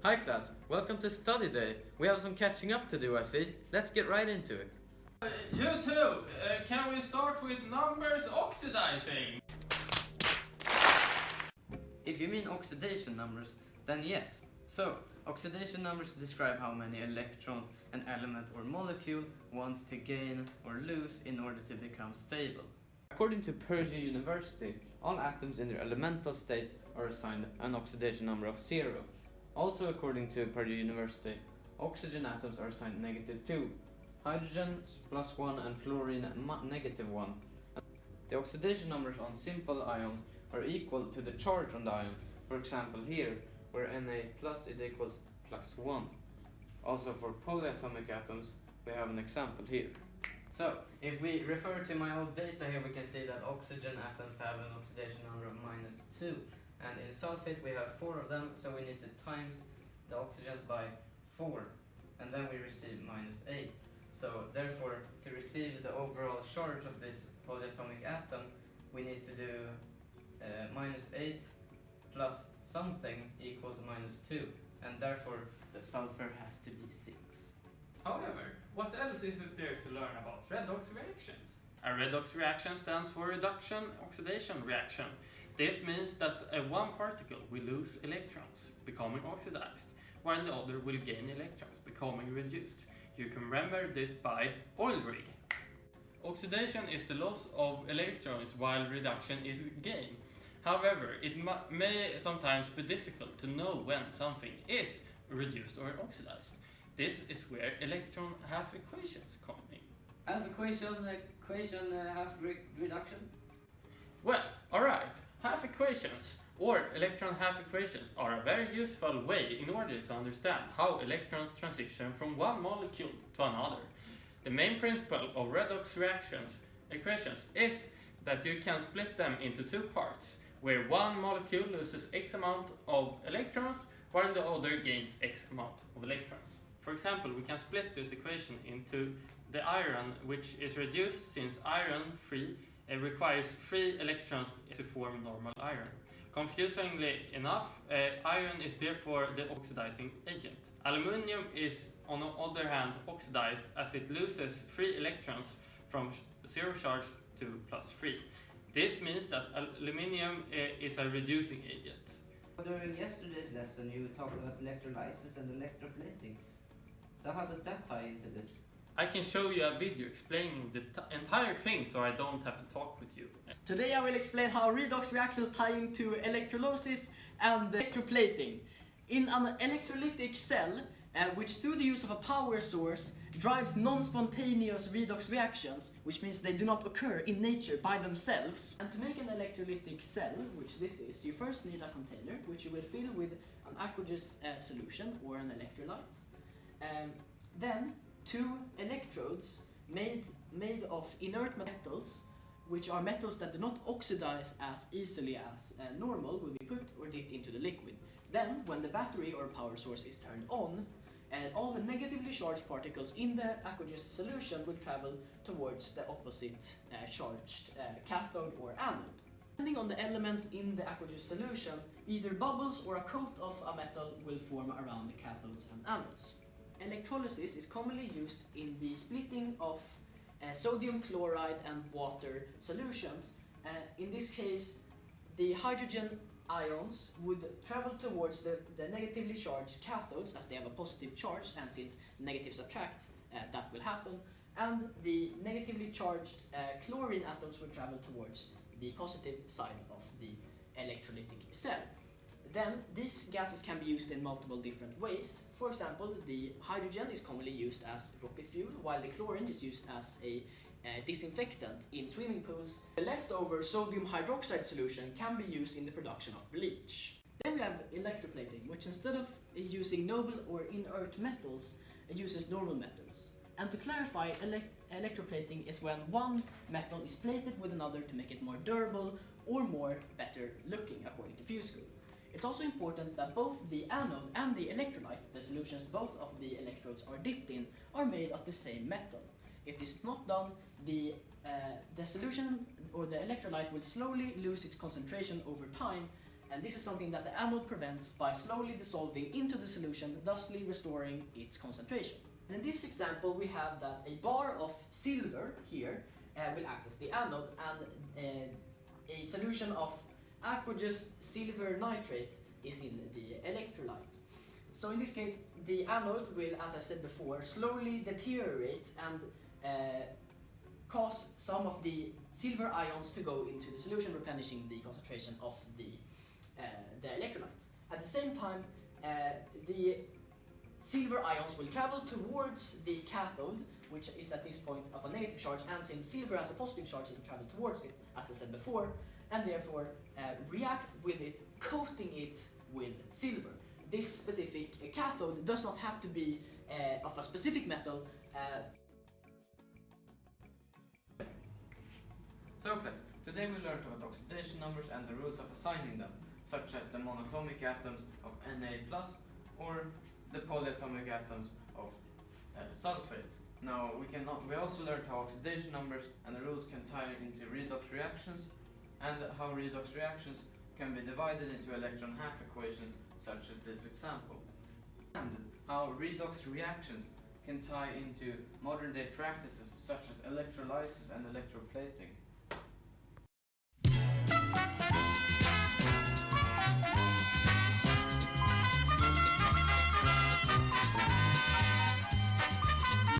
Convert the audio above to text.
Hi class, welcome to study day. We have some catching up to do, I see. Let's get right into it. You too! Can we start with numbers oxidizing? If you mean oxidation numbers, then yes. So, oxidation numbers describe how many electrons an element or molecule wants to gain or lose in order to become stable. According to Purdue University, all atoms in their elemental state are assigned an oxidation number of 0. Also according to Purdue University, oxygen atoms are assigned -2, hydrogen +1 and fluorine -1. The oxidation numbers on simple ions are equal to the charge on the ion, for example here, where Na plus it equals +1. Also for polyatomic atoms, we have an example here. So, if we refer to my old data here, we can see that oxygen atoms have an oxidation number of -2. And in sulfate we have 4 of them, so we need to times the oxygens by 4. And then we receive -8. So therefore, to receive the overall charge of this polyatomic atom, we need to do -8 plus something equals -2. And therefore, the sulfur has to be 6. However, what else is it there to learn about redox reactions? A redox reaction stands for reduction-oxidation reaction. This means that one particle will lose electrons, becoming oxidized, while the other will gain electrons, becoming reduced. You can remember this by oil rig. Oxidation is the loss of electrons while reduction is gain. However, it may sometimes be difficult to know when something is reduced or oxidized. This is where electron half equations come in. Half equation, half reduction? Well, alright. Half equations, or electron half equations, are a very useful way in order to understand how electrons transition from one molecule to another. The main principle of redox equations is that you can split them into two parts, where one molecule loses X amount of electrons, while the other gains X amount of electrons. For example, we can split this equation into the iron, which is reduced since iron requires 3 electrons to form normal iron. Confusingly enough, iron is therefore the oxidizing agent. Aluminium is, on the other hand, oxidized as it loses 3 electrons from 0 charge to +3. This means that aluminium is a reducing agent. During yesterday's lesson you talked about electrolysis and electroplating. So how does that tie into this? I can show you a video explaining the entire thing so I don't have to talk with you. Today I will explain how redox reactions tie into electrolysis and electroplating. In an electrolytic cell, which through the use of a power source drives non-spontaneous redox reactions, which means they do not occur in nature by themselves. And to make an electrolytic cell, which this is, you first need a container, which you will fill with an aqueous solution or an electrolyte. Then 2 electrodes made of inert metals, which are metals that do not oxidize as easily as normal, will be put or dipped into the liquid. Then, when the battery or power source is turned on, all the negatively charged particles in the aqueous solution will travel towards the opposite charged cathode or anode. Depending on the elements in the aqueous solution, either bubbles or a coat of a metal will form around the cathodes and anodes. Electrolysis is commonly used in the splitting of sodium chloride and water solutions. In this case, the hydrogen ions would travel towards the negatively charged cathodes as they have a positive charge, and since negatives attract, that will happen. And the negatively charged chlorine atoms will travel towards the positive side of the electrolytic cell. Then these gases can be used in multiple different ways. For example, the hydrogen is commonly used as rocket fuel, while the chlorine is used as a disinfectant in swimming pools. The leftover sodium hydroxide solution can be used in the production of bleach. Then we have electroplating, which instead of using noble or inert metals, uses normal metals. And to clarify, electroplating is when one metal is plated with another to make it more durable or better looking, according to Fuse School. It's also important that both the anode and the electrolyte, the solutions both of the electrodes are dipped in, are made of the same metal. If this is not done, the solution or the electrolyte will slowly lose its concentration over time, and this is something that the anode prevents by slowly dissolving into the solution, thusly restoring its concentration. And in this example we have that a bar of silver here will act as the anode, and a solution of aqueous silver nitrate is in the electrolyte. So in this case the anode will, as I said before, slowly deteriorate and cause some of the silver ions to go into the solution, replenishing the concentration of the electrolyte. At the same time, the silver ions will travel towards the cathode, which is at this point of a negative charge, and since silver has a positive charge, it will travel towards it, as I said before, and therefore react with it, coating it with silver. This specific cathode does not have to be of a specific metal. So class, today we learned about oxidation numbers and the rules of assigning them, such as the monatomic atoms of Na+, or the polyatomic atoms of sulfate. Now we also learned how oxidation numbers and the rules can tie into redox reactions, and how redox reactions can be divided into electron half equations, such as this example. And how redox reactions can tie into modern day practices such as electrolysis and electroplating.